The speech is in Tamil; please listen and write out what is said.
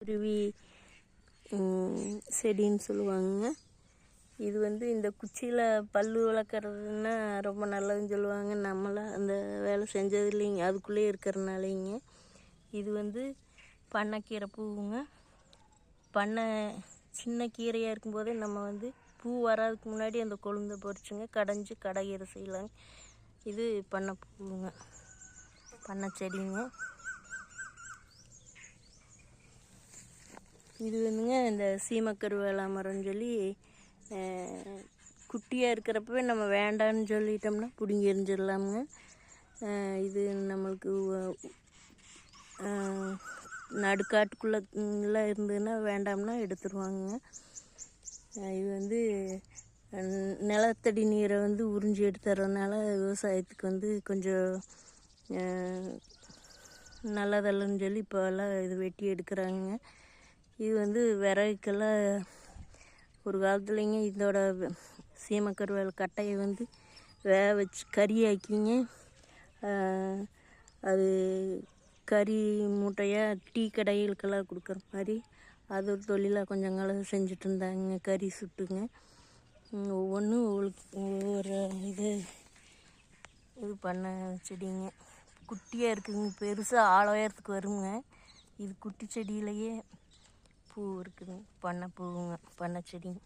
குருவி செடின்னு சொல்லுவாங்க. இது வந்து இந்த குச்சியில் பல்லு வளர்க்குறதுன்னா ரொம்ப நல்லதுன்னு சொல்லுவாங்க. நம்மளாம் அந்த வேலை செஞ்சது இல்லைங்க, அதுக்குள்ளேயே இருக்கிறனாலேங்க. இது வந்து பண்ணைக்கீரை பூவுங்க. பண்ணை சின்ன கீரையாக இருக்கும்போதே நம்ம வந்து பூ வராதுக்கு முன்னாடி அந்த கொழுந்தை பொறிச்சுங்க கடைஞ்சி கடைகீரை செய்யலாங்க. இது பண்ணை பூவுங்க, பண்ணை செடிங்க. இது வந்துங்க இந்த சீமக்கருவேல மரம்னு சொல்லி குட்டியாக இருக்கிறப்பவே நம்ம வேண்டான்னு சொல்லிட்டோம்னா பிடுங்கி எரிஞ்சிடலாமுங்க. இது நம்மளுக்கு நடுக்காட்டுக்குள்ளே இருந்ததுன்னா வேண்டாம்னா எடுத்துருவாங்க. இது வந்து நிலத்தடி நீரை வந்து உறிஞ்சி எடுத்துறதுனால விவசாயத்துக்கு வந்து கொஞ்சம் நல்லதல்லன்னு சொல்லி இப்போல்லாம் இது வெட்டி எடுக்கிறாங்க. இது வந்து விறகுக்கெல்லாம் ஒரு காலத்துலேங்க இதோட சீமக்கருவேல கட்டையை வந்து வேக வச்சு கறியாக்கிங்க. அது கறி மூட்டையாக டீ கடைகளுக்கெல்லாம் கொடுக்குற மாதிரி அது ஒரு தொழிலாக கொஞ்சம் காலம் செஞ்சுட்டு இருந்தாங்க. கறி சுட்டுங்க ஒவ்வொன்றும் ஒவ்வொரு இது பண்ண செடிங்க. குட்டியாக இருக்குதுங்க, பெருசாக ஆழத்துக்கு வருங்க. இது குட்டி செடியிலையே பூ இருக்குதுங்க, பண்ணை பூவுங்க, பண்ணை செடிங்க.